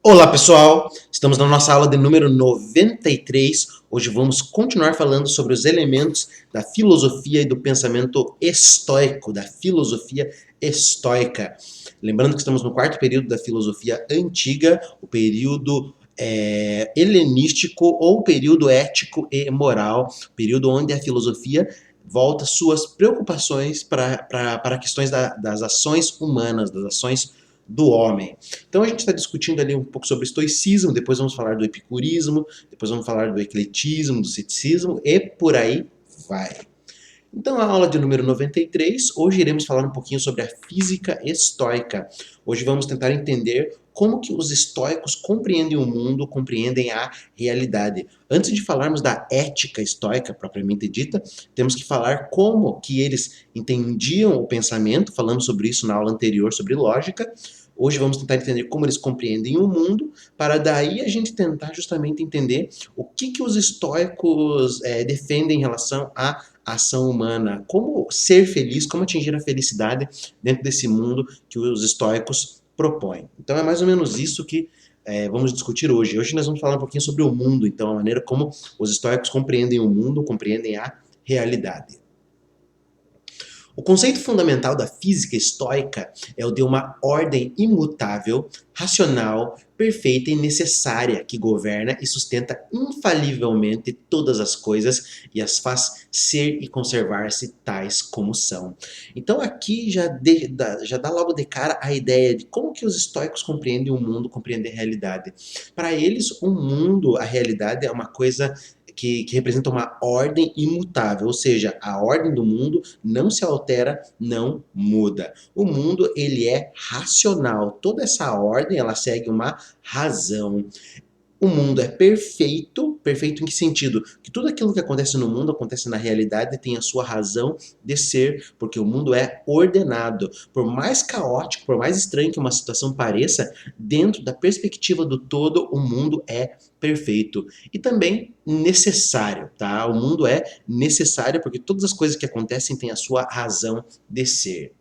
Olá pessoal, estamos na nossa aula de número 93. Hoje vamos continuar falando sobre os elementos da filosofia e do pensamento estoico, da filosofia estoica. Lembrando que estamos no quarto período da filosofia antiga, o período helenístico ou período ético e moral, período onde a filosofia volta suas preocupações para questões das ações humanas, das ações do homem. Então a gente está discutindo ali um pouco sobre o estoicismo, depois vamos falar do epicurismo, depois vamos falar do ecletismo, do ceticismo e por aí vai. Então, a aula de número 93, hoje iremos falar um pouquinho sobre a física estoica. Hoje vamos tentar entender como que os estoicos compreendem o mundo, compreendem a realidade. Antes de falarmos da ética estoica propriamente dita, temos que falar como que eles entendiam o pensamento, falamos sobre isso na aula anterior sobre lógica. Hoje vamos tentar entender como eles compreendem o mundo, para daí a gente tentar justamente entender o que os estoicos defendem em relação à ação humana, como ser feliz, como atingir a felicidade dentro desse mundo que os estoicos propõem. Então é mais ou menos isso que vamos discutir hoje. Hoje nós vamos falar um pouquinho sobre o mundo, então a maneira como os estoicos compreendem o mundo, compreendem a realidade. O conceito fundamental da física estoica é o de uma ordem imutável, racional, perfeita e necessária que governa e sustenta infalivelmente todas as coisas e as faz ser e conservar-se tais como são. Então aqui já dá logo de cara a ideia de como que os estoicos compreendem o mundo, compreendem a realidade. Para eles, o mundo, a realidade é uma coisa que representa uma ordem imutável, ou seja, a ordem do mundo não se altera, não muda. O mundo ele é racional. Toda essa ordem ela segue uma razão. O mundo é perfeito, perfeito em que sentido? Que tudo aquilo que acontece no mundo acontece na realidade e tem a sua razão de ser, porque o mundo é ordenado. Por mais caótico, por mais estranho que uma situação pareça, dentro da perspectiva do todo, o mundo é perfeito. E também necessário, tá? O mundo é necessário porque todas as coisas que acontecem têm a sua razão de ser.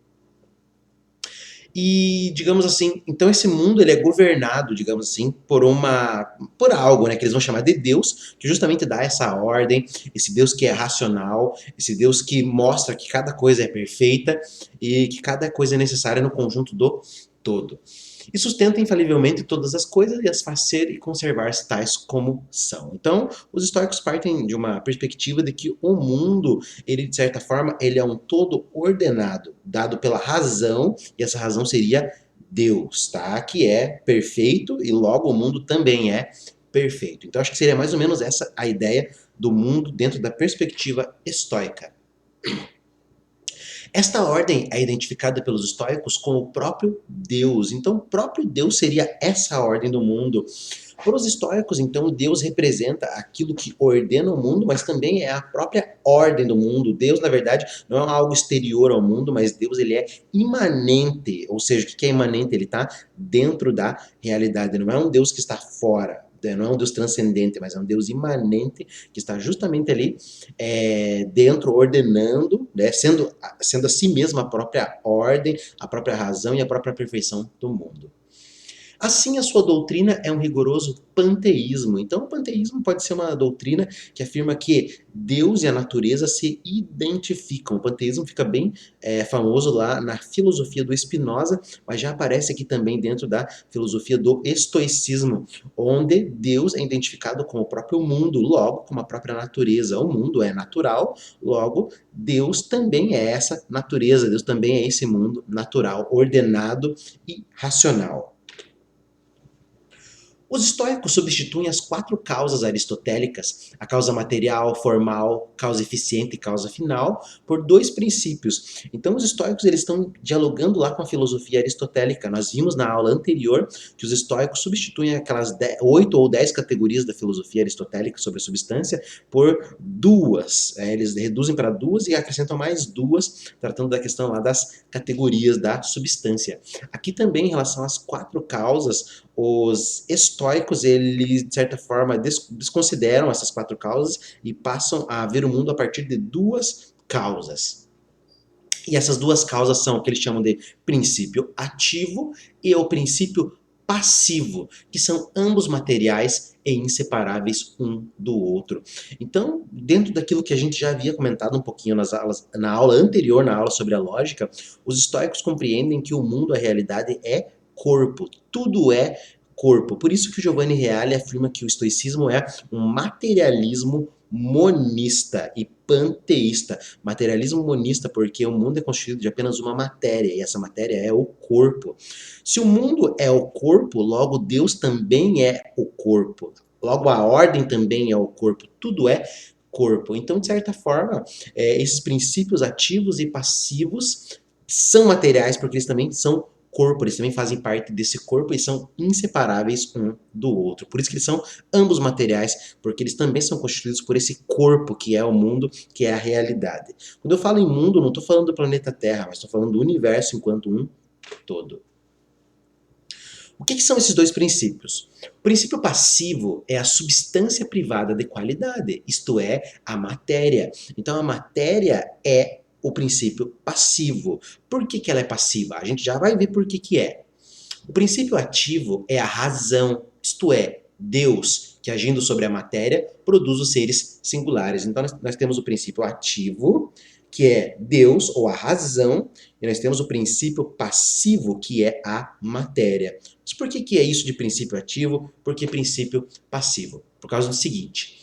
E, digamos assim, então esse mundo ele é governado, digamos assim, por algo, né, que eles vão chamar de Deus, que justamente dá essa ordem, esse Deus que é racional, esse Deus que mostra que cada coisa é perfeita e que cada coisa é necessária no conjunto do todo. E sustenta infalivelmente todas as coisas e as faz ser e conservar-se tais como são. Então, os estoicos partem de uma perspectiva de que o mundo, ele de certa forma, ele é um todo ordenado, dado pela razão, e essa razão seria Deus, tá? Que é perfeito e logo o mundo também é perfeito. Então, acho que seria mais ou menos essa a ideia do mundo dentro da perspectiva estoica. Esta ordem é identificada pelos estoicos como o próprio Deus. Então, o próprio Deus seria essa ordem do mundo. Para os estoicos, então, Deus representa aquilo que ordena o mundo, mas também é a própria ordem do mundo. Deus, na verdade, não é algo exterior ao mundo, mas Deus ele é imanente. Ou seja, o que é imanente? Ele está dentro da realidade. Não é um Deus que está fora. Não é um Deus transcendente, mas é um Deus imanente que está justamente ali dentro, ordenando, né, sendo a si mesmo a própria ordem, a própria razão e a própria perfeição do mundo. Assim, a sua doutrina é um rigoroso panteísmo. Então, o panteísmo pode ser uma doutrina que afirma que Deus e a natureza se identificam. O panteísmo fica bem famoso lá na filosofia do Spinoza, mas já aparece aqui também dentro da filosofia do estoicismo, onde Deus é identificado com o próprio mundo, logo como a própria natureza. O mundo é natural, logo Deus também é essa natureza, Deus também é esse mundo natural, ordenado e racional. Os estoicos substituem as quatro causas aristotélicas, a causa material, formal, causa eficiente e causa final, por dois princípios. Então os estoicos eles estão dialogando lá com a filosofia aristotélica. Nós vimos na aula anterior que os estoicos substituem aquelas 8 ou 10 categorias da filosofia aristotélica sobre a substância por duas. Eles reduzem para duas e acrescentam mais duas, tratando da questão lá das categorias da substância. Aqui também em relação às quatro causas, os estoicos, eles, de certa forma, desconsideram essas quatro causas e passam a ver o mundo a partir de duas causas. E essas duas causas são o que eles chamam de princípio ativo e o princípio passivo, que são ambos materiais e inseparáveis um do outro. Então, dentro daquilo que a gente já havia comentado um pouquinho na aula anterior, na aula sobre a lógica, os estoicos compreendem que o mundo, a realidade, é corpo. Tudo é corpo. Por isso que o Giovanni Reale afirma que o estoicismo é um materialismo monista e panteísta. Materialismo monista porque o mundo é constituído de apenas uma matéria, e essa matéria é o corpo. Se o mundo é o corpo, logo Deus também é o corpo. Logo a ordem também é o corpo. Tudo é corpo. Então, de certa forma, esses princípios ativos e passivos são materiais porque eles também são corpo, eles também fazem parte desse corpo e são inseparáveis um do outro. Por isso que eles são ambos materiais, porque eles também são constituídos por esse corpo que é o mundo, que é a realidade. Quando eu falo em mundo, não estou falando do planeta Terra, mas estou falando do universo enquanto um todo. O que são esses dois princípios? O princípio passivo é a substância privada de qualidade, isto é, a matéria. Então a matéria é o princípio passivo. Por que ela é passiva? A gente já vai ver por que é. O princípio ativo é a razão, isto é, Deus, que agindo sobre a matéria, produz os seres singulares. Então nós temos o princípio ativo, que é Deus ou a razão, e nós temos o princípio passivo, que é a matéria. Mas por que é isso de princípio ativo? Por que princípio passivo? Por causa do seguinte: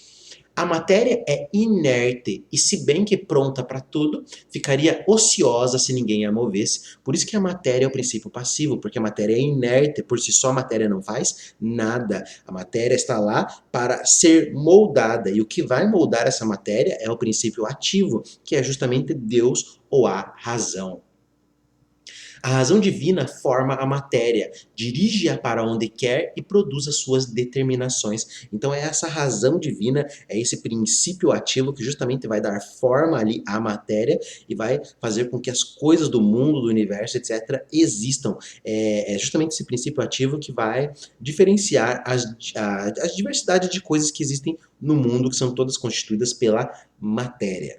a matéria é inerte e, se bem que pronta para tudo, ficaria ociosa se ninguém a movesse. Por isso que a matéria é o princípio passivo, porque a matéria é inerte, por si só a matéria não faz nada. A matéria está lá para ser moldada, e o que vai moldar essa matéria é o princípio ativo, que é justamente Deus ou a razão. A razão divina forma a matéria, dirige-a para onde quer e produz as suas determinações. Então é essa razão divina, é esse princípio ativo que justamente vai dar forma ali à matéria e vai fazer com que as coisas do mundo, do universo, etc., existam. É justamente esse princípio ativo que vai diferenciar as diversidades de coisas que existem no mundo, que são todas constituídas pela matéria.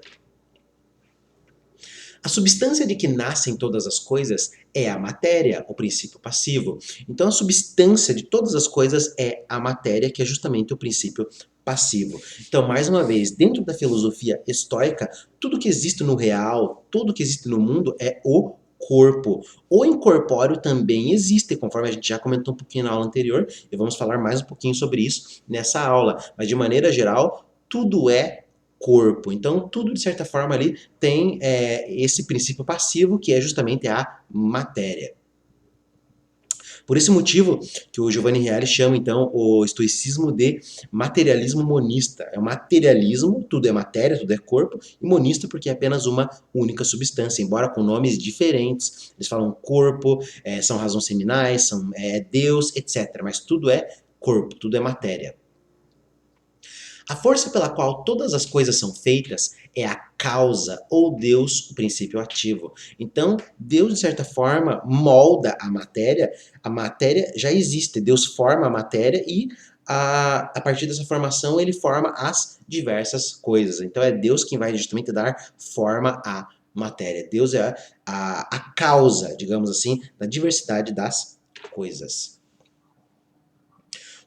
A substância de que nascem todas as coisas é a matéria, o princípio passivo. Então a substância de todas as coisas é a matéria, que é justamente o princípio passivo. Então, mais uma vez, dentro da filosofia estoica, tudo que existe no real, tudo que existe no mundo é o corpo. O incorpóreo também existe, conforme a gente já comentou um pouquinho na aula anterior, e vamos falar mais um pouquinho sobre isso nessa aula. Mas de maneira geral, tudo é corpo. Então, tudo de certa forma ali tem esse princípio passivo, que é justamente a matéria. Por esse motivo que o Giovanni Reale chama, então, o estoicismo de materialismo monista. É o materialismo, tudo é matéria, tudo é corpo, e monista porque é apenas uma única substância, embora com nomes diferentes. Eles falam corpo, são razões seminais, são Deus, etc. Mas tudo é corpo, tudo é matéria. A força pela qual todas as coisas são feitas é a causa, ou Deus, o princípio ativo. Então, Deus, de certa forma, molda a matéria já existe, Deus forma a matéria e a partir dessa formação ele forma as diversas coisas. Então é Deus quem vai justamente dar forma à matéria. Deus é a causa, digamos assim, da diversidade das coisas.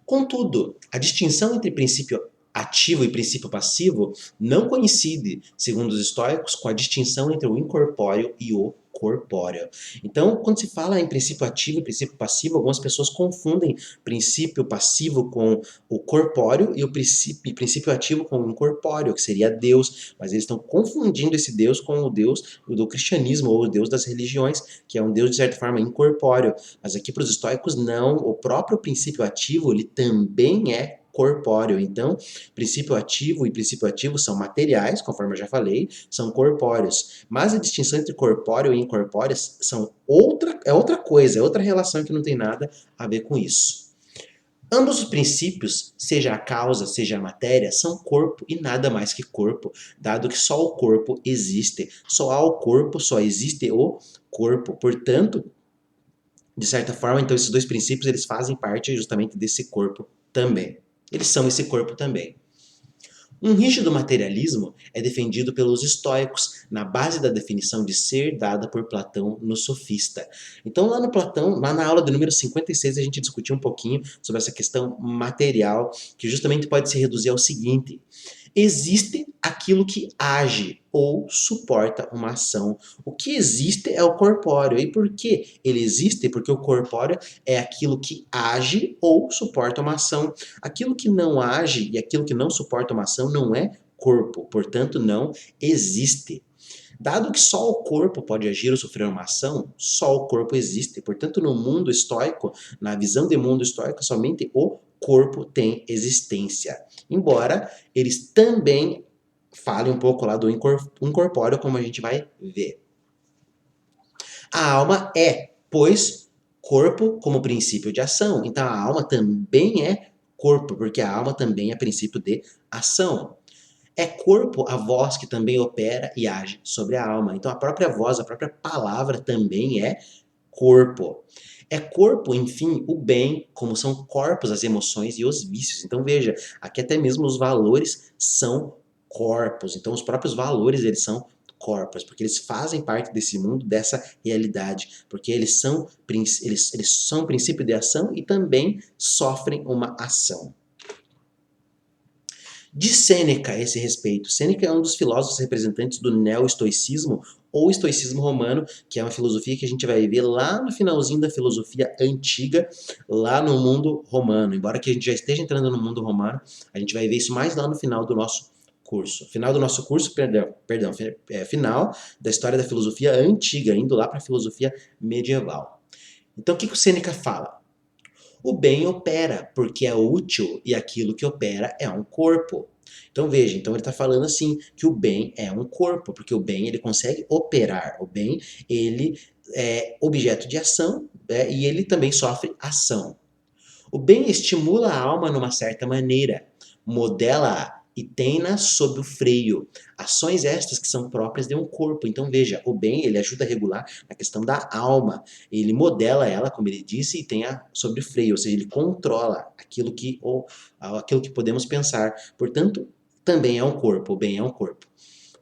Contudo, a distinção entre princípio ativo e princípio passivo não coincide, segundo os estoicos, com a distinção entre o incorpóreo e o corpóreo. Então, quando se fala em princípio ativo e princípio passivo, algumas pessoas confundem princípio passivo com o corpóreo e o princípio ativo com o incorpóreo, que seria Deus, mas eles estão confundindo esse Deus com o Deus do cristianismo ou o Deus das religiões, que é um Deus de certa forma incorpóreo. Mas aqui para os estoicos não, o próprio princípio ativo ele também é corpóreo. Então, princípio ativo e princípio ativo são materiais, conforme eu já falei, são corpóreos. Mas a distinção entre corpóreo e incorpóreo é outra coisa, é outra relação que não tem nada a ver com isso. Ambos os princípios, seja a causa, seja a matéria, são corpo e nada mais que corpo, dado que só o corpo existe. Só há o corpo, só existe o corpo. Portanto, de certa forma, então esses dois princípios eles fazem parte justamente desse corpo também. Eles são esse corpo também. Um rígido materialismo é defendido pelos estoicos, na base da definição de ser dada por Platão no Sofista. Então, lá no Platão, lá na aula do número 56, a gente discutiu um pouquinho sobre essa questão material, que justamente pode se reduzir ao seguinte: existe aquilo que age ou suporta uma ação. O que existe é o corpóreo. E por que ele existe? Porque o corpóreo é aquilo que age ou suporta uma ação. Aquilo que não age e aquilo que não suporta uma ação não é corpo, portanto não existe. Dado que só o corpo pode agir ou sofrer uma ação, só o corpo existe. Portanto, no mundo estoico, na visão de mundo estoico, somente o corpo tem existência. Embora eles também falem um pouco lá do incorpóreo, como a gente vai ver. A alma é, pois, corpo como princípio de ação. Então a alma também é corpo, porque a alma também é princípio de ação. É corpo a voz que também opera e age sobre a alma. Então a própria voz, a própria palavra também é corpo. É corpo, enfim, o bem, como são corpos as emoções e os vícios. Então veja, aqui até mesmo os valores são corpos. Então os próprios valores eles são corpos, porque eles fazem parte desse mundo, dessa realidade, porque eles são princípio de ação e também sofrem uma ação. De Sêneca a esse respeito. Sêneca é um dos filósofos representantes do neo-estoicismo ou estoicismo romano, que é uma filosofia que a gente vai ver lá no finalzinho da filosofia antiga, lá no mundo romano. Embora que a gente já esteja entrando no mundo romano, a gente vai ver isso mais lá no final do nosso curso. Final do nosso curso, final da história da filosofia antiga, indo lá para a filosofia medieval. Então, o que o Sêneca fala? O bem opera, porque é útil e aquilo que opera é um corpo. Então veja, então ele está falando assim, que o bem é um corpo, porque o bem ele consegue operar, o bem ele é objeto de ação e ele também sofre ação. O bem estimula a alma numa certa maneira, modela-a e tem-na sob o freio. Ações estas que são próprias de um corpo. Então veja, o bem ele ajuda a regular a questão da alma. Ele modela ela, como ele disse, e tem-a sob o freio, ou seja, ele controla aquilo que podemos pensar. Portanto, também é um corpo, o bem é um corpo.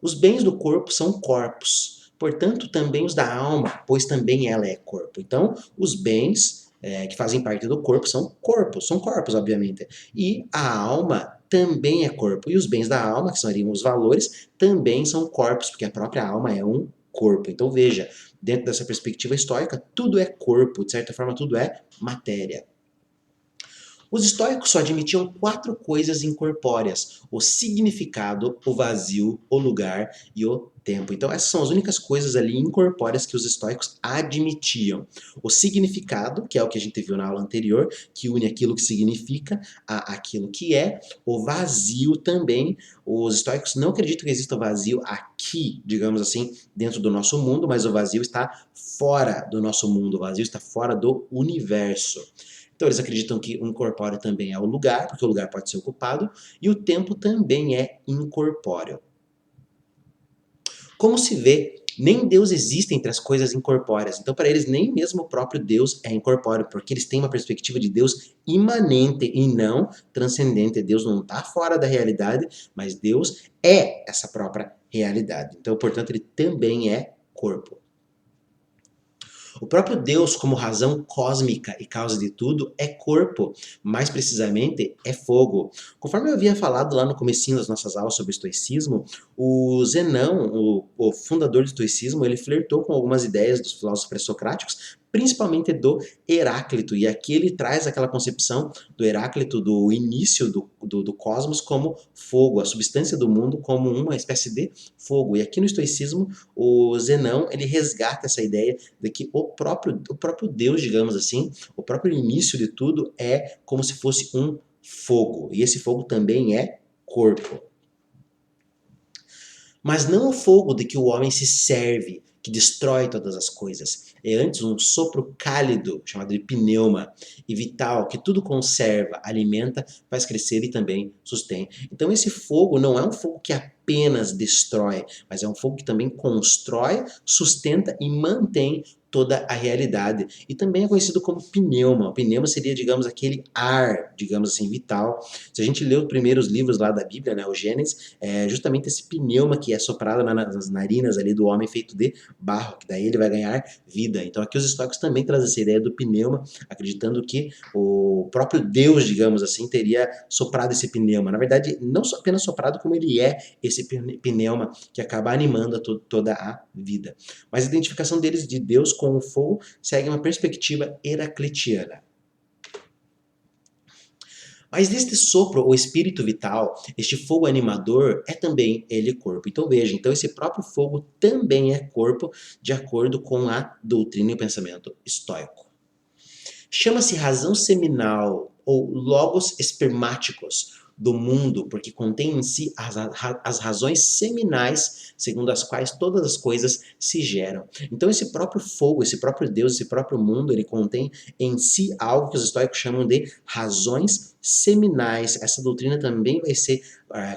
Os bens do corpo são corpos, portanto, também os da alma, pois também ela é corpo. Então, os bens que fazem parte do corpo são corpos, obviamente. E a alma também é corpo. E os bens da alma, que seriam os valores, também são corpos, porque a própria alma é um corpo. Então, veja, dentro dessa perspectiva estoica, tudo é corpo, de certa forma, tudo é matéria. Os estoicos só admitiam 4 coisas incorpóreas: o significado, o vazio, o lugar e o tempo. Então essas são as únicas coisas ali incorpóreas que os estoicos admitiam. O significado, que é o que a gente viu na aula anterior, que une aquilo que significa a aquilo que é. O vazio também. Os estoicos não acreditam que exista vazio aqui, digamos assim, dentro do nosso mundo, mas o vazio está fora do nosso mundo, o vazio está fora do universo. Então eles acreditam que o incorpóreo também é o lugar, porque o lugar pode ser ocupado, e o tempo também é incorpóreo. Como se vê, nem Deus existe entre as coisas incorpóreas. Então, para eles, nem mesmo o próprio Deus é incorpóreo, porque eles têm uma perspectiva de Deus imanente e não transcendente. Deus não está fora da realidade, mas Deus é essa própria realidade. Então, portanto, ele também é corpo. O próprio Deus, como razão cósmica e causa de tudo, é corpo, mais precisamente é fogo. Conforme eu havia falado lá no comecinho das nossas aulas sobre o estoicismo, o Zenão, o fundador do estoicismo, ele flertou com algumas ideias dos filósofos pré-socráticos, principalmente do Heráclito, e aqui ele traz aquela concepção do Heráclito do início do cosmos como fogo, a substância do mundo como uma espécie de fogo. E aqui no estoicismo, o Zenão, ele resgata essa ideia de que o próprio Deus, digamos assim, o próprio início de tudo é como se fosse um fogo. E esse fogo também é corpo. Mas não o fogo de que o homem se serve, que destrói todas as coisas. é antes um sopro cálido, chamado de pneuma, e vital, que tudo conserva, alimenta, faz crescer e também sustém. Então esse fogo não é um fogo que apenas destrói, mas é um fogo que também constrói, sustenta e mantém toda a realidade. E também é conhecido como pneuma. O pneuma seria, digamos, aquele ar, digamos assim, vital. Se a gente lê os primeiros livros lá da Bíblia, né, o Gênesis, é justamente esse pneuma que é soprado nas narinas ali do homem feito de barro, que daí ele vai ganhar vida. Então aqui os estoicos também trazem essa ideia do pneuma, acreditando que o próprio Deus, digamos assim, teria soprado esse pneuma. Na verdade, não apenas soprado, como ele é esse pneuma que acaba animando toda a vida. Mas a identificação deles de Deus com o fogo segue uma perspectiva heraclitiana. Mas neste sopro, o espírito vital, este fogo animador, é também ele corpo. Então veja, então esse próprio fogo também é corpo, de acordo com a doutrina e o pensamento estoico. Chama-se razão seminal ou logos espermáticos do mundo, porque contém em si as razões seminais segundo as quais todas as coisas se geram. Então esse próprio fogo, esse próprio Deus, esse próprio mundo, ele contém em si algo que os estoicos chamam de razões seminais. Essa doutrina também vai ser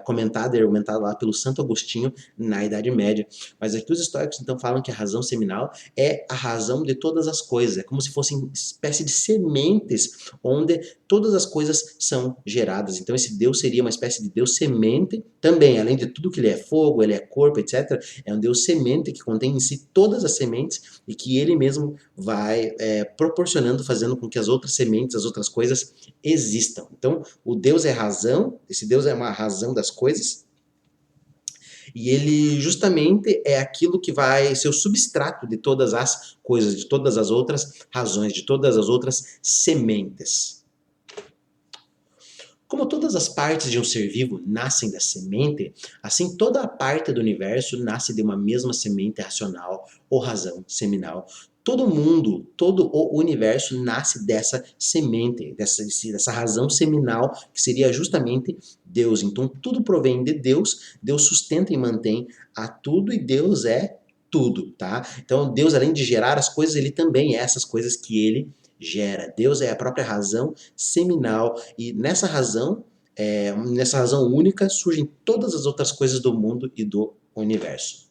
comentada e argumentada lá pelo Santo Agostinho na Idade Média. Mas aqui os estoicos então falam que a razão seminal é a razão de todas as coisas. É como se fossem espécie de sementes onde todas as coisas são geradas. Então esse Deus seria uma espécie de Deus semente também, além de tudo que ele é fogo, ele é corpo, etc. É um Deus semente que contém em si todas as sementes e que ele mesmo vai proporcionando, fazendo com que as outras sementes, as outras coisas existam. Então o Deus é razão, esse Deus é uma razão das coisas, e ele justamente é aquilo que vai ser o substrato de todas as coisas, de todas as outras razões, de todas as outras sementes. Como todas as partes de um ser vivo nascem da semente, assim toda a parte do universo nasce de uma mesma semente racional ou razão seminal. Todo mundo, todo o universo nasce dessa semente, dessa razão seminal, que seria justamente Deus. Então tudo provém de Deus, Deus sustenta e mantém a tudo e Deus é tudo, tá? Então Deus, além de gerar as coisas, ele também é essas coisas que ele gera. Deus é a própria razão seminal e nessa razão única surgem todas as outras coisas do mundo e do universo.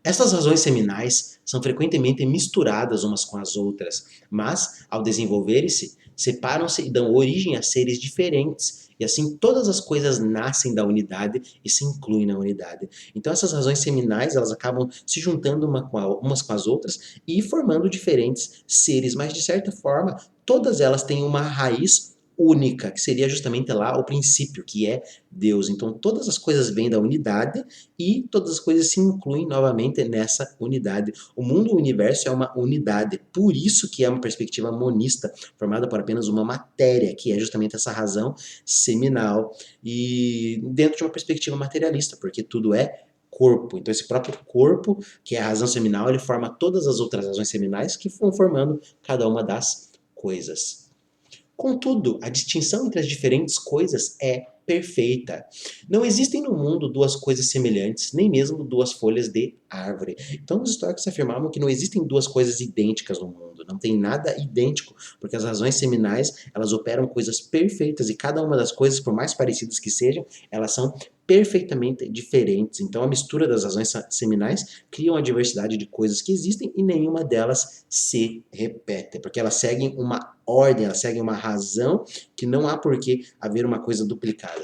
Estas razões seminais são frequentemente misturadas umas com as outras, mas, ao desenvolverem-se, separam-se e dão origem a seres diferentes, e assim todas as coisas nascem da unidade e se incluem na unidade. Então essas razões seminais, elas acabam se juntando umas com as outras e formando diferentes seres, mas de certa forma, todas elas têm uma raiz única, que seria justamente lá o princípio, que é Deus. Então todas as coisas vêm da unidade e todas as coisas se incluem novamente nessa unidade. O mundo, o universo é uma unidade, por isso que é uma perspectiva monista, formada por apenas uma matéria, que é justamente essa razão seminal, e dentro de uma perspectiva materialista, porque tudo é corpo. Então esse próprio corpo, que é a razão seminal, ele forma todas as outras razões seminais que vão formando cada uma das coisas. Contudo, a distinção entre as diferentes coisas é perfeita. Não existem no mundo duas coisas semelhantes, nem mesmo duas folhas de árvore. Então, os históricos afirmavam que não existem duas coisas idênticas no mundo, não tem nada idêntico, porque as razões seminais, elas operam coisas perfeitas e cada uma das coisas, por mais parecidas que sejam, elas são perfeitamente diferentes. Então, a mistura das razões seminais cria uma diversidade de coisas que existem e nenhuma delas se repete, porque elas seguem uma ordem, elas seguem uma razão que não há por que haver uma coisa duplicada.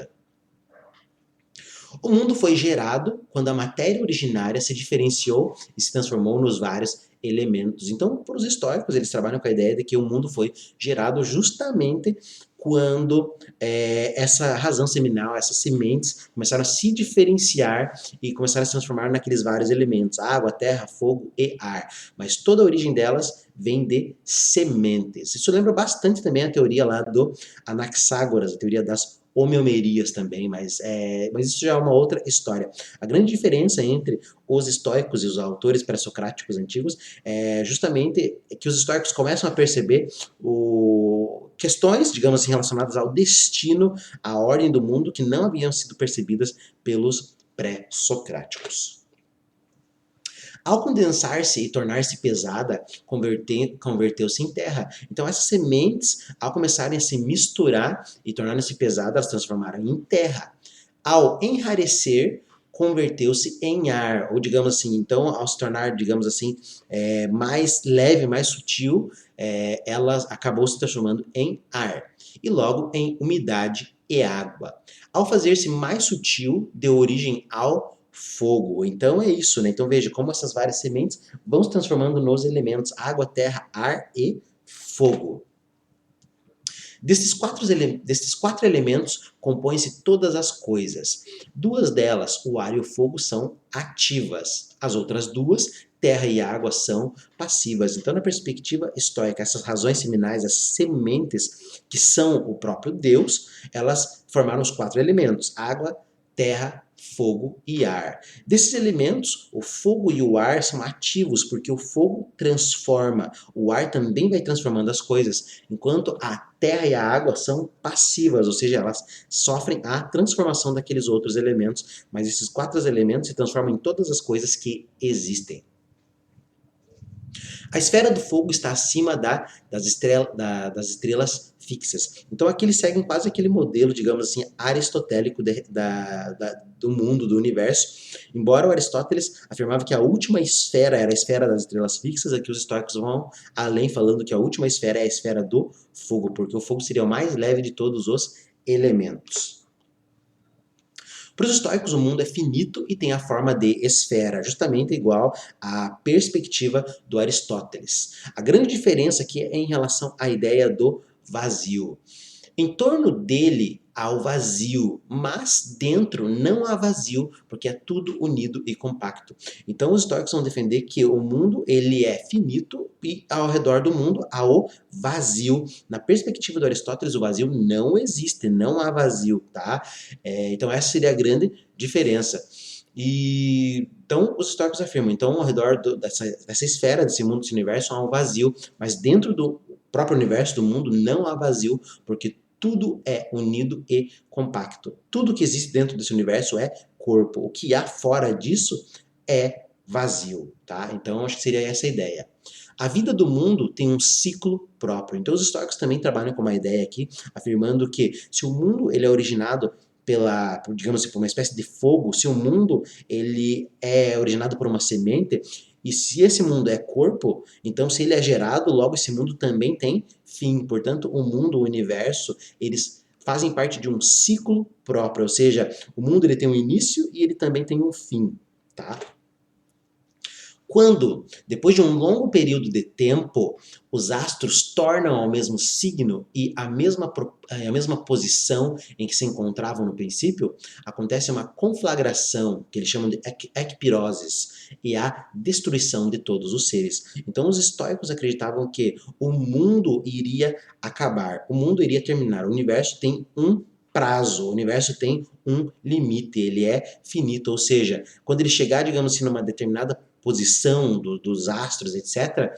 O mundo foi gerado quando a matéria originária se diferenciou e se transformou nos vários elementos. Então, para os históricos, eles trabalham com a ideia de que o mundo foi gerado justamente quando essa razão seminal, essas sementes, começaram a se diferenciar e começaram a se transformar naqueles vários elementos, água, terra, fogo e ar. Mas toda a origem delas vem de sementes. Isso lembra bastante também a teoria lá do Anaxágoras, a teoria das homeomerias também, mas isso já é uma outra história. A grande diferença entre os estoicos e os autores pré-socráticos antigos é justamente que os estoicos começam a perceber questões, digamos assim, relacionadas ao destino, à ordem do mundo, que não haviam sido percebidas pelos pré-socráticos. Ao condensar-se e tornar-se pesada, converteu-se em terra. Então essas sementes, ao começarem a se misturar e tornarem-se pesadas, elas transformaram em terra. Ao enrarecer, converteu-se em ar, ou digamos assim, então ao se tornar, digamos assim, mais leve, mais sutil, ela acabou se transformando em ar, e logo em umidade e água. Ao fazer-se mais sutil, deu origem ao fogo. Então é isso, né? Então veja como essas várias sementes vão se transformando nos elementos água, terra, ar e fogo. Desses quatro elementos compõem-se todas as coisas. Duas delas, o ar e o fogo, são ativas. As outras duas, terra e água, são passivas. Então, na perspectiva estoica, essas razões seminais, as sementes, que são o próprio Deus, elas formaram os quatro elementos: água, terra, fogo e ar. Desses elementos, o fogo e o ar são ativos, porque o fogo transforma, o ar também vai transformando as coisas, enquanto a terra e a água são passivas, ou seja, elas sofrem a transformação daqueles outros elementos, mas esses quatro elementos se transformam em todas as coisas que existem. A esfera do fogo está acima das estrelas fixas. Então aqui eles seguem quase aquele modelo, digamos assim, aristotélico do mundo, do universo. Embora o Aristóteles afirmava que a última esfera era a esfera das estrelas fixas, aqui os estoicos vão além, falando que a última esfera é a esfera do fogo, porque o fogo seria o mais leve de todos os elementos. Para os estoicos, o mundo é finito e tem a forma de esfera, justamente igual à perspectiva do Aristóteles. A grande diferença aqui é em relação à ideia do vazio. Em torno dele há o vazio, mas dentro não há vazio, porque é tudo unido e compacto. Então os estoicos vão defender que o mundo ele é finito e ao redor do mundo há o vazio. Na perspectiva do Aristóteles, o vazio não existe, não há vazio, tá? Então essa seria a grande diferença. E então os estoicos afirmam, então ao redor dessa esfera, desse mundo, desse universo, há um vazio, mas dentro do próprio universo do mundo não há vazio, porque tudo é unido e compacto. Tudo que existe dentro desse universo é corpo. O que há fora disso é vazio, tá? Então acho que seria essa a ideia. A vida do mundo tem um ciclo próprio. Então os estoicos também trabalham com uma ideia aqui, afirmando que se o mundo ele é originado digamos assim, por uma espécie de fogo, se o mundo ele é originado por uma semente, e se esse mundo é corpo, então se ele é gerado, logo esse mundo também tem fim. Portanto, o mundo, o universo, eles fazem parte de um ciclo próprio, ou seja, o mundo ele tem um início e ele também tem um fim, tá? Quando, depois de um longo período de tempo, os astros tornam ao mesmo signo e a mesma posição em que se encontravam no princípio, acontece uma conflagração, que eles chamam de ecpiroses, e a destruição de todos os seres. Então os estoicos acreditavam que o mundo iria acabar, o mundo iria terminar, o universo tem um prazo, o universo tem um limite, ele é finito, ou seja, quando ele chegar, digamos assim, numa determinada posição dos astros, etc.,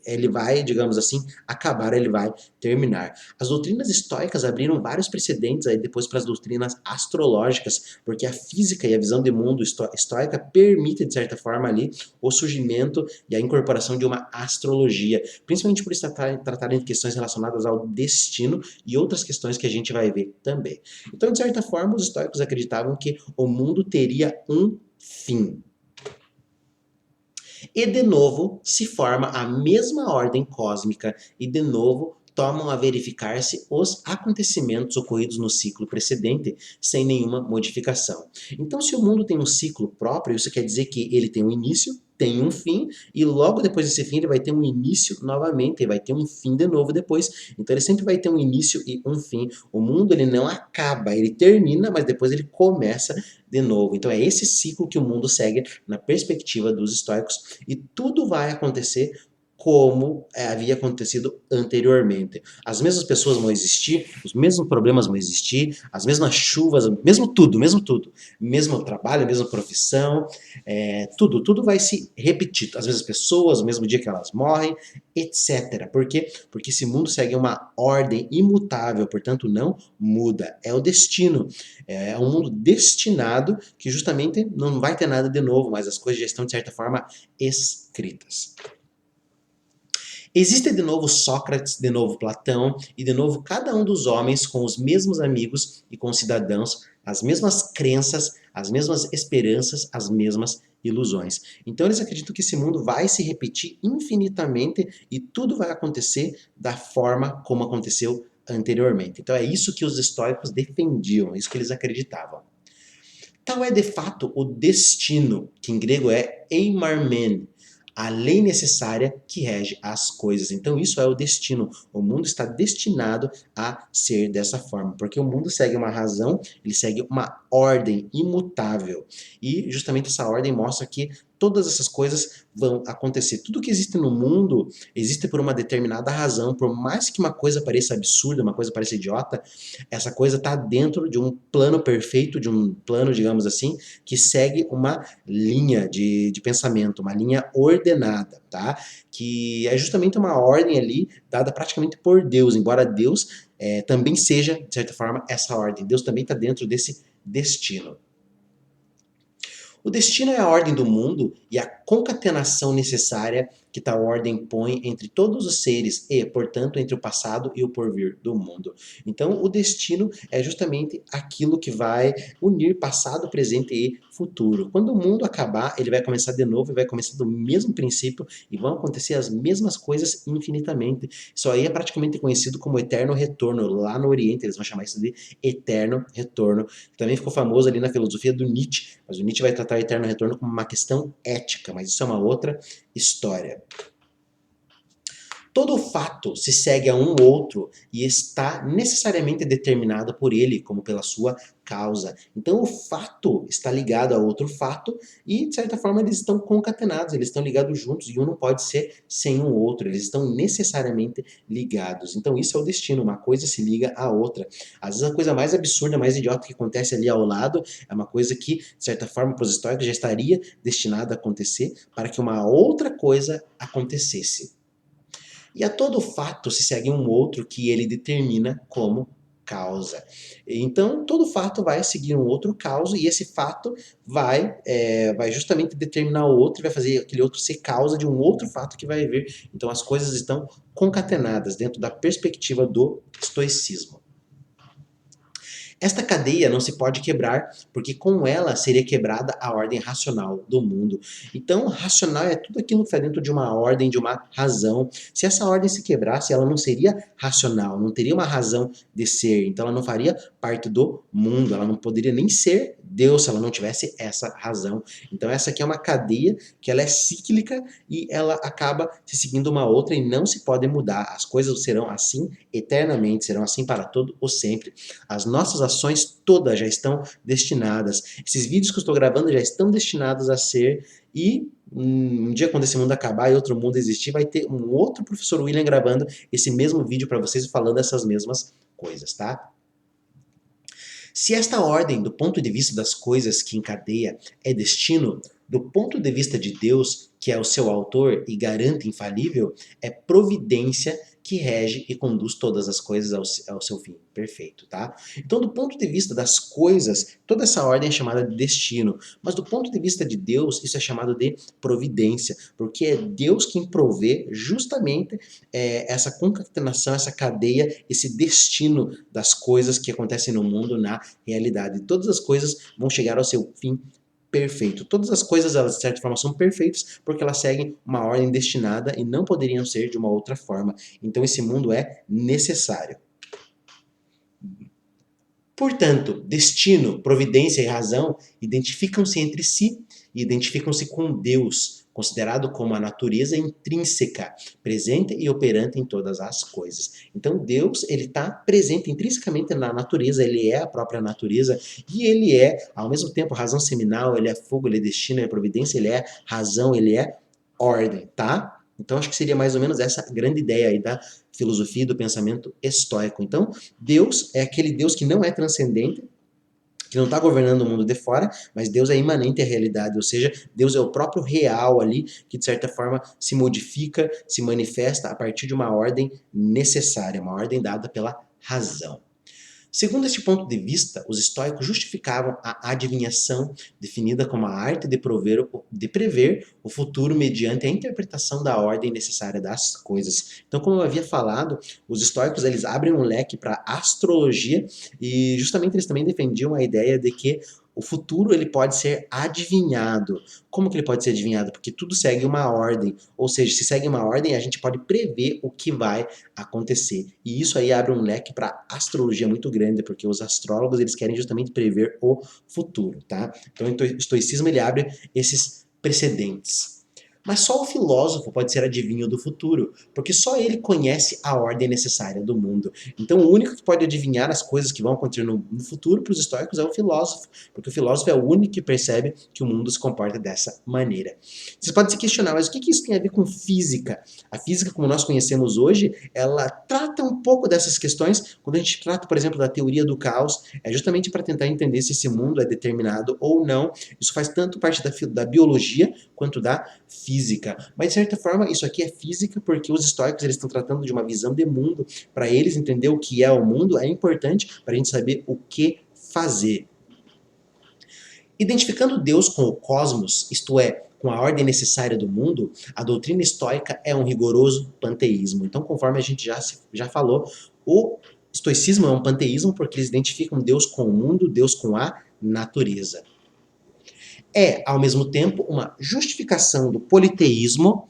ele vai, digamos assim, acabar, ele vai terminar. As doutrinas estoicas abriram vários precedentes aí depois para as doutrinas astrológicas, porque a física e a visão de mundo estoica permite, de certa forma, ali o surgimento e a incorporação de uma astrologia, principalmente por tratarem de questões relacionadas ao destino e outras questões que a gente vai ver também. Então, de certa forma, os estoicos acreditavam que o mundo teria um fim. E de novo se forma a mesma ordem cósmica e de novo tomam a verificar-se os acontecimentos ocorridos no ciclo precedente sem nenhuma modificação. Então, se o mundo tem um ciclo próprio, isso quer dizer que ele tem um início, tem um fim, e logo depois desse fim ele vai ter um início novamente, e vai ter um fim de novo depois. Então ele sempre vai ter um início e um fim. O mundo ele não acaba, ele termina, mas depois ele começa de novo. Então é esse ciclo que o mundo segue na perspectiva dos estoicos, e tudo vai acontecer como havia acontecido anteriormente. As mesmas pessoas vão existir, os mesmos problemas vão existir, as mesmas chuvas, mesmo tudo, mesmo tudo. Mesmo trabalho, mesma profissão, tudo vai se repetir. As mesmas pessoas, o mesmo dia que elas morrem, etc. Por quê? Porque esse mundo segue uma ordem imutável, portanto não muda. É o destino. É um mundo destinado que justamente não vai ter nada de novo, mas as coisas já estão, de certa forma, escritas. Existe de novo Sócrates, de novo Platão e de novo cada um dos homens com os mesmos amigos e concidadãos, as mesmas crenças, as mesmas esperanças, as mesmas ilusões. Então eles acreditam que esse mundo vai se repetir infinitamente e tudo vai acontecer da forma como aconteceu anteriormente. Então é isso que os estoicos defendiam, isso que eles acreditavam. Tal é de fato o destino, que em grego é eimarmen, a lei necessária que rege as coisas. Então isso é o destino. O mundo está destinado a ser dessa forma, porque o mundo segue uma razão, ele segue uma ordem imutável. E justamente essa ordem mostra que todas essas coisas vão acontecer. Tudo que existe no mundo existe por uma determinada razão. Por mais que uma coisa pareça absurda, uma coisa pareça idiota, essa coisa está dentro de um plano perfeito, de um plano, digamos assim, que segue uma linha de pensamento, uma linha ordenada, tá? Que é justamente uma ordem ali dada praticamente por Deus, embora Deus também seja, de certa forma, essa ordem. Deus também está dentro desse destino. O destino é a ordem do mundo e a concatenação necessária que tal ordem põe entre todos os seres e, portanto, entre o passado e o porvir do mundo. Então, o destino é justamente aquilo que vai unir passado, presente e futuro. Quando o mundo acabar, ele vai começar de novo e vai começar do mesmo princípio e vão acontecer as mesmas coisas infinitamente. Isso aí é praticamente conhecido como eterno retorno. Lá no Oriente, eles vão chamar isso de eterno retorno. Também ficou famoso ali na filosofia do Nietzsche, mas o Nietzsche vai tratar o eterno retorno como uma questão ética, mas isso é uma outra história. Todo fato se segue a um outro e está necessariamente determinado por ele, como pela sua causa. Então o fato está ligado a outro fato e, de certa forma, eles estão concatenados, eles estão ligados juntos e um não pode ser sem o outro, eles estão necessariamente ligados. Então isso é o destino, uma coisa se liga à outra. Às vezes a coisa mais absurda, mais idiota que acontece ali ao lado é uma coisa que, de certa forma, para os históricos já estaria destinada a acontecer para que uma outra coisa acontecesse. E a todo fato se segue um outro que ele determina como causa. Então, todo fato vai seguir um outro causa e esse fato vai justamente determinar o outro e vai fazer aquele outro ser causa de um outro fato que vai vir. Então, as coisas estão concatenadas dentro da perspectiva do estoicismo. Esta cadeia não se pode quebrar, porque com ela seria quebrada a ordem racional do mundo. Então, racional é tudo aquilo que está dentro de uma ordem, de uma razão. Se essa ordem se quebrasse, ela não seria racional, não teria uma razão de ser. Então, ela não faria parte do mundo, ela não poderia nem ser Deus se ela não tivesse essa razão. Então, essa aqui é uma cadeia que ela é cíclica e ela acaba se seguindo uma outra e não se pode mudar. As coisas serão assim eternamente, serão assim para todo o sempre. As nossas ações todas já estão destinadas. Esses vídeos que eu estou gravando já estão destinados a ser e um dia quando esse mundo acabar e outro mundo existir, vai ter um outro professor William gravando esse mesmo vídeo para vocês falando essas mesmas coisas, tá? Se esta ordem, do ponto de vista das coisas que encadeia, é destino, do ponto de vista de Deus, que é o seu autor e garante infalível, é providência que rege e conduz todas as coisas ao seu fim perfeito, tá? Então, do ponto de vista das coisas, toda essa ordem é chamada de destino, mas do ponto de vista de Deus, isso é chamado de providência, porque é Deus quem provê justamente essa concatenação, essa cadeia, esse destino das coisas que acontecem no mundo, na realidade. Todas as coisas vão chegar ao seu fim perfeito. Todas as coisas, elas, de certa forma, são perfeitas porque elas seguem uma ordem destinada e não poderiam ser de uma outra forma. Então esse mundo é necessário. Portanto, destino, providência e razão identificam-se entre si e identificam-se com Deus, considerado como a natureza intrínseca, presente e operante em todas as coisas. Então Deus, ele está presente intrinsecamente na natureza, ele é a própria natureza e ele é, ao mesmo tempo, razão seminal, ele é fogo, ele é destino, ele é providência, ele é razão, ele é ordem, tá? Então acho que seria mais ou menos essa grande ideia aí da filosofia e do pensamento estoico. Então Deus é aquele Deus que não é transcendente, que não está governando o mundo de fora, mas Deus é imanente à realidade, ou seja, Deus é o próprio real ali, que de certa forma se modifica, se manifesta a partir de uma ordem necessária, uma ordem dada pela razão. Segundo este ponto de vista, os estoicos justificavam a adivinhação, definida como a arte de prever o futuro mediante a interpretação da ordem necessária das coisas. Então, como eu havia falado, os estoicos eles abrem um leque para astrologia e justamente eles também defendiam a ideia de que o futuro ele pode ser adivinhado. Como que ele pode ser adivinhado? Porque tudo segue uma ordem. Ou seja, se segue uma ordem, a gente pode prever o que vai acontecer. E isso aí abre um leque para astrologia muito grande, porque os astrólogos eles querem justamente prever o futuro, tá? Então o estoicismo ele abre esses precedentes. Mas só o filósofo pode ser adivinho do futuro, porque só ele conhece a ordem necessária do mundo. Então o único que pode adivinhar as coisas que vão acontecer no futuro para os estoicos é o filósofo, porque o filósofo é o único que percebe que o mundo se comporta dessa maneira. Vocês podem se questionar, mas o que isso tem a ver com física? A física, como nós conhecemos hoje, ela trata um pouco dessas questões. Quando a gente trata, por exemplo, da teoria do caos, é justamente para tentar entender se esse mundo é determinado ou não. Isso faz tanto parte da biologia quanto da física. Mas, de certa forma, isso aqui é física porque os estoicos eles estão tratando de uma visão de mundo. Para eles entender o que é o mundo é importante para a gente saber o que fazer. Identificando Deus com o cosmos, isto é, com a ordem necessária do mundo, a doutrina estoica é um rigoroso panteísmo. Então, conforme a gente já falou, o estoicismo é um panteísmo porque eles identificam Deus com o mundo, Deus com a natureza. É, ao mesmo tempo, uma justificação do politeísmo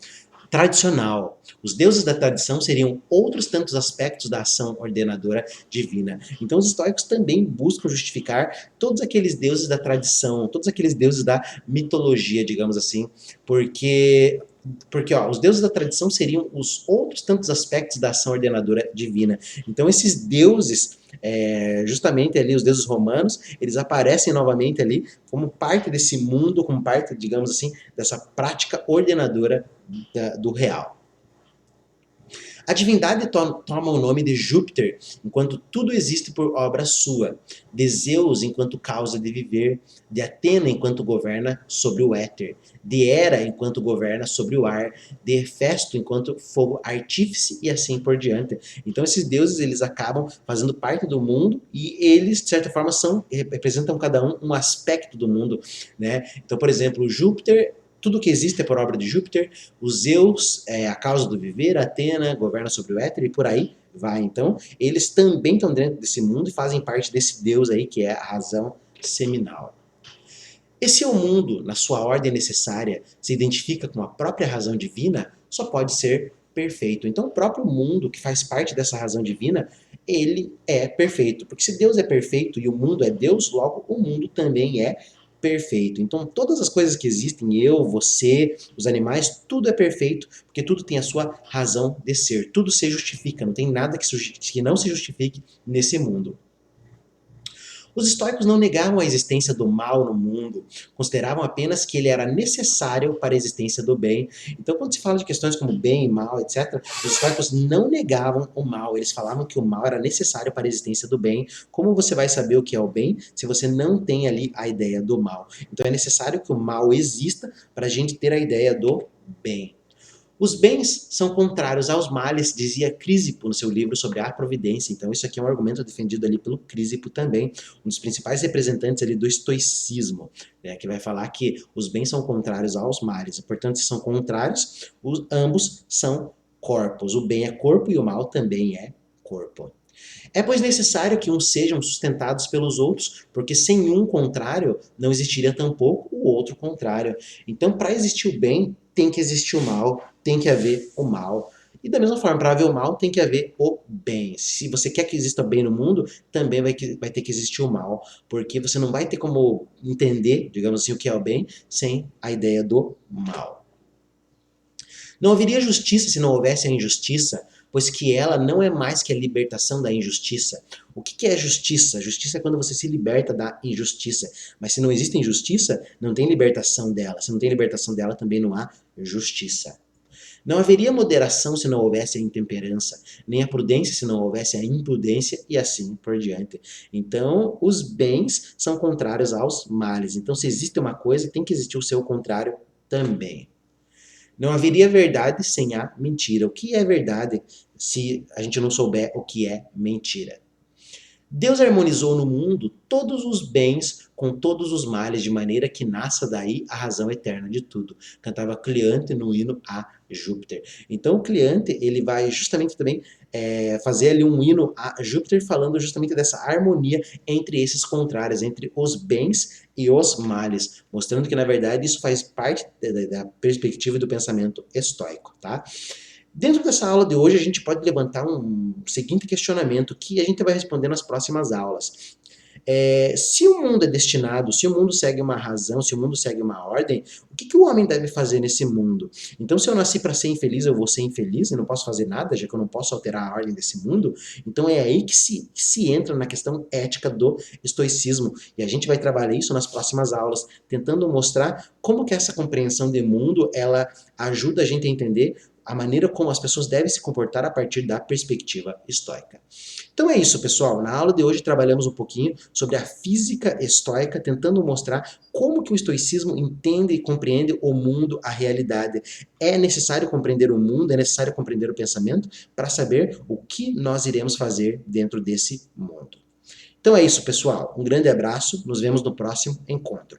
tradicional. Os deuses da tradição seriam outros tantos aspectos da ação ordenadora divina. Então os estoicos também buscam justificar todos aqueles deuses da tradição, todos aqueles deuses da mitologia, digamos assim, porque os deuses da tradição seriam os outros tantos aspectos da ação ordenadora divina. Então esses deuses, justamente ali os deuses romanos, eles aparecem novamente ali como parte desse mundo, como parte, digamos assim, dessa prática ordenadora do real. A divindade toma o nome de Júpiter, enquanto tudo existe por obra sua, de Zeus enquanto causa de viver, de Atena enquanto governa sobre o éter, de Hera enquanto governa sobre o ar, de Hefesto enquanto fogo artífice e assim por diante. Então esses deuses eles acabam fazendo parte do mundo e eles de certa forma representam cada um aspecto do mundo, né? Então, por exemplo, Júpiter, tudo que existe é por obra de Júpiter, os Zeus é a causa do viver, Atena governa sobre o éter e por aí vai. Então, eles também estão dentro desse mundo e fazem parte desse Deus aí que é a razão seminal. E se o mundo, na sua ordem necessária, se identifica com a própria razão divina, só pode ser perfeito. Então, o próprio mundo, que faz parte dessa razão divina, ele é perfeito. Porque se Deus é perfeito e o mundo é Deus, logo o mundo também é perfeito. Então, todas as coisas que existem, eu, você, os animais, tudo é perfeito, porque tudo tem a sua razão de ser. Tudo se justifica, não tem nada que não se justifique nesse mundo. Os estoicos não negavam a existência do mal no mundo, consideravam apenas que ele era necessário para a existência do bem. Então, quando se fala de questões como bem e mal, etc., os estoicos não negavam o mal, eles falavam que o mal era necessário para a existência do bem. Como você vai saber o que é o bem se você não tem ali a ideia do mal? Então, é necessário que o mal exista para a gente ter a ideia do bem. Os bens são contrários aos males, dizia Crisipo no seu livro sobre a providência. Então isso aqui é um argumento defendido ali pelo Crisipo também, um dos principais representantes ali do estoicismo, né, que vai falar que os bens são contrários aos males. E, portanto, se são contrários, ambos são corpos. O bem é corpo e o mal também é corpo. É, pois, necessário que uns sejam sustentados pelos outros, porque sem um contrário não existiria tampouco o outro contrário. Então, para existir o bem, tem que existir o mal, tem que haver o mal. E da mesma forma, para haver o mal, tem que haver o bem. Se você quer que exista bem no mundo, também vai ter que existir o mal, porque você não vai ter como entender, digamos assim, o que é o bem sem a ideia do mal. Não haveria justiça se não houvesse a injustiça, pois que ela não é mais que a libertação da injustiça. O que é justiça? Justiça é quando você se liberta da injustiça. Mas se não existe injustiça, não tem libertação dela. Se não tem libertação dela, também não há justiça. Não haveria moderação se não houvesse a intemperança, nem a prudência se não houvesse a imprudência e assim por diante. Então, os bens são contrários aos males. Então, se existe uma coisa, tem que existir o seu contrário também. Não haveria verdade sem a mentira. O que é verdade se a gente não souber o que é mentira? Deus harmonizou no mundo todos os bens com todos os males, de maneira que nasça daí a razão eterna de tudo. Cantava Cleante no hino a Júpiter. Então o Cleante, ele vai justamente também fazer ali um hino a Júpiter, falando justamente dessa harmonia entre esses contrários, entre os bens e os males, mostrando que na verdade isso faz parte da perspectiva do pensamento estoico, tá? Dentro dessa aula de hoje, a gente pode levantar um seguinte questionamento que a gente vai responder nas próximas aulas. Se o mundo é destinado, se o mundo segue uma razão, se o mundo segue uma ordem, o que o homem deve fazer nesse mundo? Então, se eu nasci para ser infeliz, eu vou ser infeliz e não posso fazer nada, já que eu não posso alterar a ordem desse mundo? Então, é aí que se entra na questão ética do estoicismo. E a gente vai trabalhar isso nas próximas aulas, tentando mostrar como que essa compreensão de mundo, ela ajuda a gente a entender a maneira como as pessoas devem se comportar a partir da perspectiva estoica. Então é isso, pessoal. Na aula de hoje trabalhamos um pouquinho sobre a física estoica, tentando mostrar como que o estoicismo entende e compreende o mundo, a realidade. É necessário compreender o mundo, é necessário compreender o pensamento para saber o que nós iremos fazer dentro desse mundo. Então é isso, pessoal. Um grande abraço, nos vemos no próximo encontro.